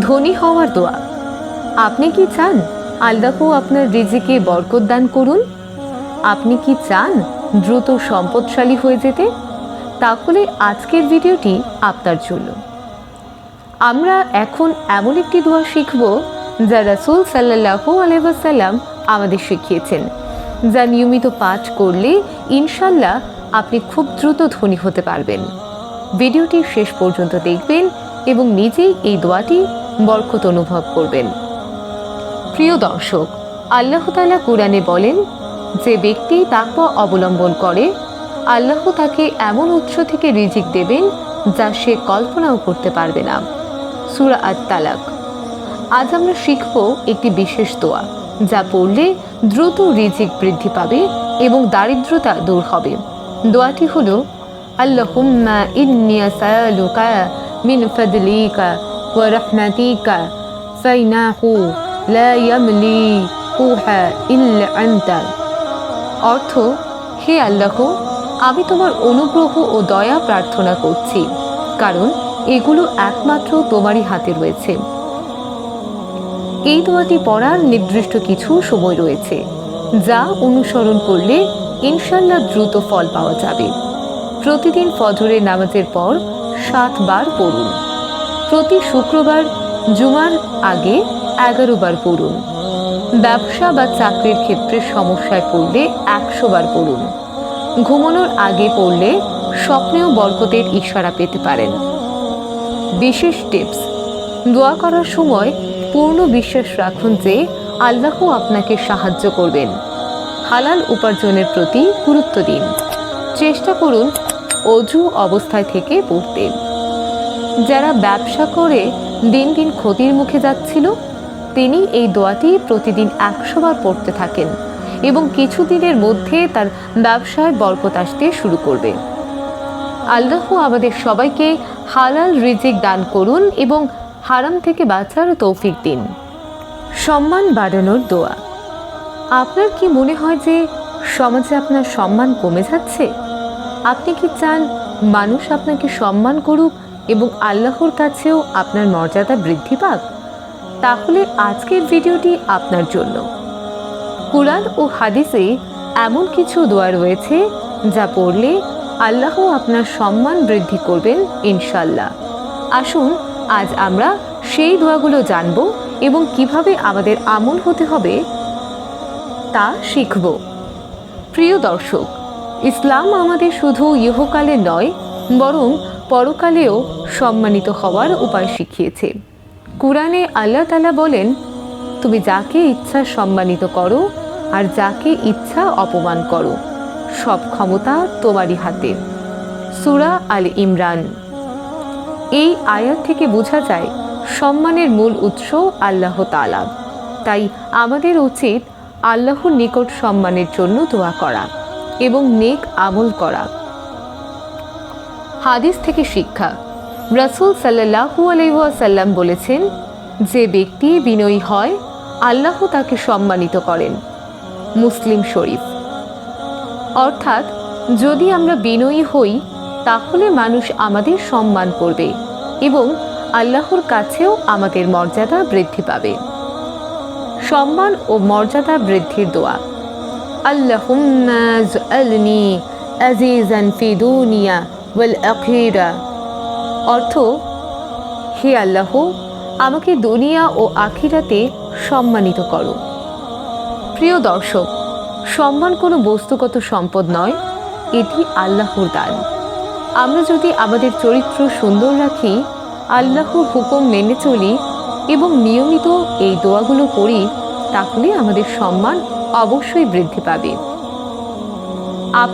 ধনী হওয়ার দোয়া। আপনি কি চান আল্লাহ আপনার রিজিকে বরকত দান করুন? আপনি কি চান দ্রুত সম্পদশালী হয়ে যেতে? তাহলে আজকের ভিডিওটি আপনার জন্য। আমরা এখন এমন একটি দোয়া শিখব যা রাসূল সাল্লাল্লাহু আলাইহি ওয়াসাল্লাম আমাদের শিখিয়েছেন, যা নিয়মিত পাঠ করলে ইনশাল্লাহ আপনি খুব দ্রুত ধনী হতে পারবেন। ভিডিওটি শেষ পর্যন্ত দেখবেন এবং নিজেই এই দোয়াটি বরকত অনুভব করবেন। প্রিয় দর্শক, আল্লাহ তাআলা কুরআনে বলেন, যে ব্যক্তি তাকওয়া অবলম্বন করে আল্লাহ তাকে এমন উৎস থেকে রিজিক দেবেন যা সে কল্পনাও করতে পারবে না। সূরা আত-তালাক। আজ আমরা শিখব একটি বিশেষ দোয়া, যা পড়লে দ্রুত রিজিক বৃদ্ধি পাবে এবং দারিদ্রতা দূর হবে। দোয়াটি হলো, আল্লাহুম্মা ইন্নী আসআলুকা মিন ফাদলিকা ওয়া রাহমাতিকা ফাইনাহু লা ইয়ামলিকুহা ইল্লা আনতা। অর্থ, হে আল্লাহ, আমি তোমার অনুগ্রহ ও দয়া প্রার্থনা করছি, কারণ এগুলো একমাত্র তোমারই হাতে রয়েছে। এই দোয়াটি পড়ার নির্দিষ্ট কিছু সময় রয়েছে, যা অনুসরণ করলে ইনশাল্লাহ দ্রুত ফল পাওয়া যাবে। প্রতিদিন ফজরের নামাজের পর 7 বার পড়ুন। প্রতি শুক্রবার জুমার আগে 11 বার পড়ুন। ব্যবসা বা চাকরির ক্ষেত্রে সমস্যায় পড়লে 100 বার পড়ুন। ঘুমানোর আগে পড়লে স্বপ্নেও বরকতের ইশারা পেতে পারেন। বিশেষ টিপস: দোয়া করার সময় পূর্ণ বিশ্বাস রাখুন যে আল্লাহ আপনাকে সাহায্য করবেন। হালাল উপার্জনের প্রতি গুরুত্ব দিন। চেষ্টা করুন অজু অবস্থায় থেকে পড়তে। যারা ব্যবসা করে দিন দিন ক্ষতির মুখে যাচ্ছিল, তিনি এই দোয়াটি প্রতিদিন 100 বার পড়তে থাকেন এবং কিছুদিনের মধ্যে তার ব্যবসায় বরকত আসতে শুরু করবে। আল্লাহ আমাদের সবাইকে হালাল রিজিক দান করুন এবং হারাম থেকে বাঁচার তৌফিক দিন। সম্মান বাড়ানোর দোয়া। আপনার কি মনে হয় যে সমাজে আপনার সম্মান কমে যাচ্ছে? আপনি কি চান মানুষ আপনাকে সম্মান করুক এবং আল্লাহর কাছেও আপনার মর্যাদা বৃদ্ধি পাক? তাহলে আজকের ভিডিওটি আপনার জন্য। কুরআন ও হাদিসে এমন কিছু দোয়া রয়েছে যা পড়লে আল্লাহ আপনার সম্মান বৃদ্ধি করবেন ইনশাল্লাহ। আসুন আজ আমরা সেই দোয়াগুলো জানব এবং কিভাবে আমাদের আমল হতে হবে তা শিখব। প্রিয় দর্শক, ইসলাম আমাদের শুধু ইহকালে নয়, বরং পরকালেও সম্মানিত হওয়ার উপায় শিখিয়েছে। কুরআনে আল্লাহ তাআলা বলেন, তুমি যাকে ইচ্ছা সম্মানিত করো আর যাকে ইচ্ছা অপমান করো, সব ক্ষমতা তোমারই হাতে। সূরা আল ইমরান। এই আয়াত থেকে বোঝা যায় সম্মানের মূল উৎস আল্লাহ তাআলা। তাই আমাদের উচিত আল্লাহর নিকট সম্মানের জন্য দোয়া করা এবং নেক আমল করা। হাদিস থেকে শিক্ষা। রাসূল সাল্লাল্লাহু আলাইহি ওয়াসাল্লাম বলেছেন, যে ব্যক্তি বিনয়ী হয় আল্লাহ তাকে সম্মানিত করেন। মুসলিম শরীফ। অর্থাৎ যদি আমরা বিনয়ী হই তাহলে মানুষ আমাদের সম্মান করবে এবং আল্লাহর কাছেও আমাদের মর্যাদা বৃদ্ধি পাবে। সম্মান ও মর্যাদা বৃদ্ধির দোয়া। আল্লাহুম্মা জআলনি আজিজান ফি দুনিয়া ওয়াল আখিরা। অর্থ, হে আল্লাহ, আমাকে দুনিয়া ও আখিরাতে সম্মানিত করো। প্রিয় দর্শক, সম্মান কোনো বস্তুগত সম্পদ নয়, এটি আল্লাহর দান। আমরা যদি আমাদের চরিত্র সুন্দর রাখি, আল্লাহর হুকুম মেনে চলি এবং নিয়মিত এই দোয়াগুলো পড়ি, তাহলে আমাদের সম্মান অবশ্যই বৃদ্ধি পাবে। আপনি